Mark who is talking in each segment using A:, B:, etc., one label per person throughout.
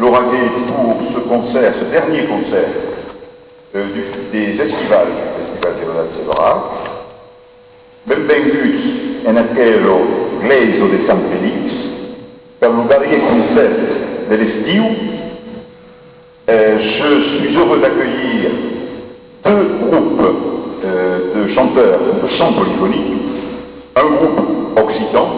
A: Lauragais pour ce concert, ce dernier concert des Estivales, Festival Théodore Séverac. Benvenuti en aquello Gleso de San Félix, per le dernier concert de l'estiu. Je suis heureux d'accueillir deux groupes de chanteurs de chant polyphonique, un groupe occitan,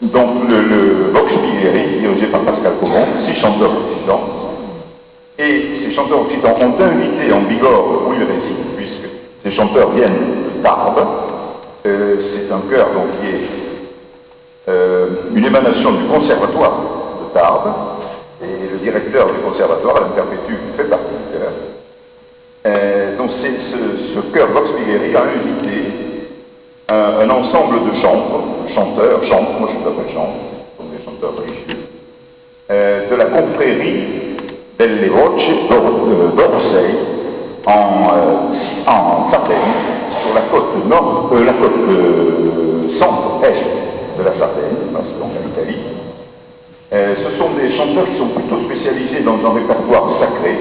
A: donc le Vox Bigeri, dirigé par Pascal Comont, 6 chanteurs occitans. Et ces chanteurs occitans ont invité en Bigorre Louis Rézy, puisque ces chanteurs viennent de Tarbes. C'est un chœur donc, qui est une émanation du conservatoire de Tarbes, et le directeur du conservatoire, Alain Perpétue, fait partie du chœur. Donc ce chœur Vox Bigeri a invité un ensemble de chanteurs, moi je l'appelle chante, comme des chanteurs religieux, de la confrérie delle Voci d'Orsay en Sardaigne, sur la côte nord, la côte centre-est de la Sardaigne, donc en Italie. Ce sont des chanteurs qui sont plutôt spécialisés dans un répertoire sacré,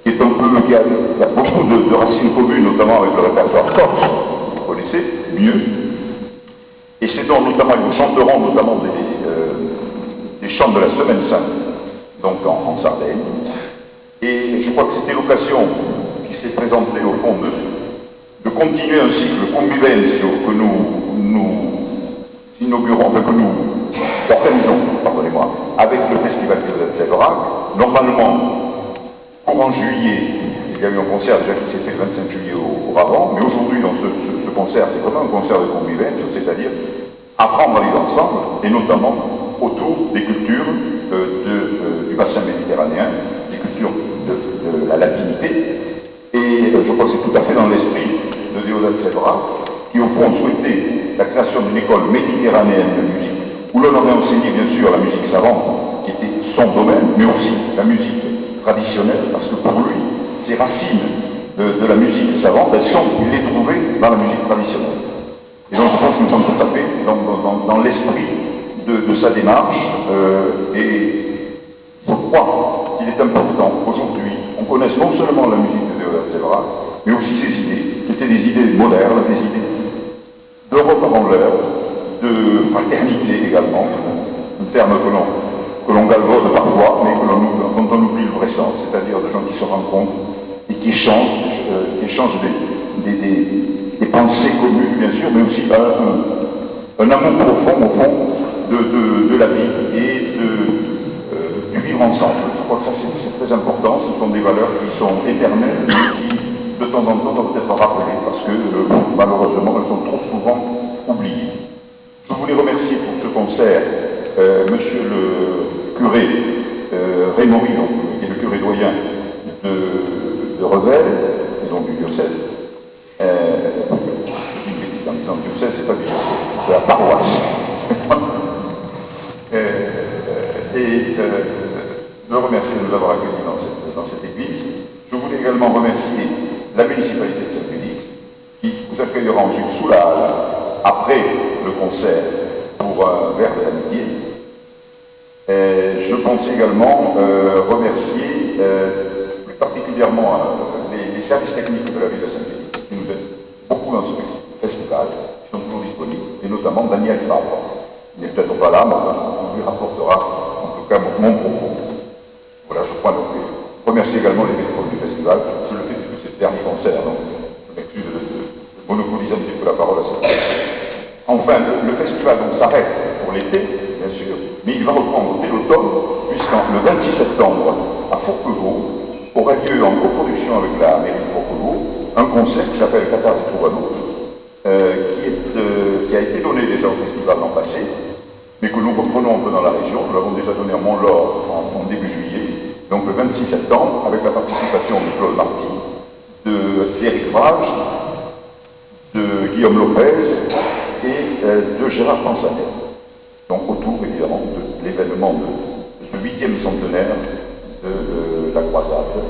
A: qui est un peu, qui a beaucoup de racines communes, notamment avec le répertoire corse, vous connaissez mieux. Et c'est donc notamment, ils chanteront notamment des chants de la Semaine Sainte, donc en Sardaigne. Et je crois que c'était l'occasion qui s'est présentée au fond de continuer un cycle convivencio que nous inaugurons, enfin que nous organisons, pardonnez-moi, avec le Festival Théodore Séverac. Normalement, courant juillet, il y a eu un concert déjà qui s'est fait le 25 juillet auparavant, mais aujourd'hui, dans ce concert, c'est vraiment un concert de convivencio, c'est-à-dire apprendre à vivre ensemble, et notamment autour des cultures du bassin méditerranéen, des cultures de la latinité. Et je crois que c'est tout à fait dans l'esprit de Théodore Séverac, qui au fond souhaitait la création d'une école méditerranéenne de musique, où l'on aurait enseigné bien sûr la musique savante, qui était son domaine, mais aussi la musique traditionnelle, parce que pour lui, ces racines de la musique savante, il les trouvait dans la musique traditionnelle. Et donc je pense que nous sommes tout à fait dans l'esprit de sa démarche, et je crois qu'il est important qu'aujourd'hui on connaisse non seulement la musique de Théodore Séverac, mais aussi ses idées, qui étaient des idées modernes, des idées d'Europe avant l'heure, de fraternité également, un terme que l'on galvaude parfois, mais dont on oublie le vrai sens, c'est-à-dire de gens qui se rencontrent et qui échangent des pensées communes, bien sûr, mais aussi un amour profond, au fond, de la vie et du vivre ensemble. Je crois que ça, c'est très important. Ce sont des valeurs qui sont éternelles, mais qui, de temps en temps, doivent être rappelées, parce que, malheureusement, elles sont trop souvent oubliées. Je voulais remercier pour ce concert monsieur le curé Raymond Ridon, qui est le curé doyen de Revel, et donc du diocèse. Je dis une bêtise en disant diocèse, c'est pas du diocèse, c'est la paroisse. Je remercie de nous avoir accueillis dans cette église. Je voulais également remercier la municipalité de Saint-Félix, qui vous accueillera ensuite sous la halle, après le concert, pour un verre d'amitié. Je pense également remercier plus particulièrement les services techniques de la ville de Saint-Félix, qui nous aident beaucoup dans ce festival, qui sont toujours disponibles, et notamment Daniel Fabre. Il n'est peut-être pas là, mais on lui rapportera en tout cas mon propos. Voilà, je crois donc remercier également les bénévoles du festival. Je le fais depuis ce dernier concert, donc je m'excuse de monopoliser un petit peu la parole à cette place. Enfin, le festival s'arrête pour l'été, bien sûr, mais il va reprendre dès l'automne, puisqu'en le 26 septembre, à Fourquevaux, aura lieu en coproduction avec la mairie de Fourquevaux, un concert qui s'appelle Catharse Troubadour, qui a été donné déjà au festival l'an passé, mais que nous reprenons un peu dans la région. Nous l'avons déjà donné à Mont-Laure en début juillet, donc le 26 septembre, avec la participation de Claude Marty, de Thierry Frage, de Guillaume Lopez et de Gérard Fransanet. Donc autour, évidemment, de l'événement de ce 8e centenaire de la croisade.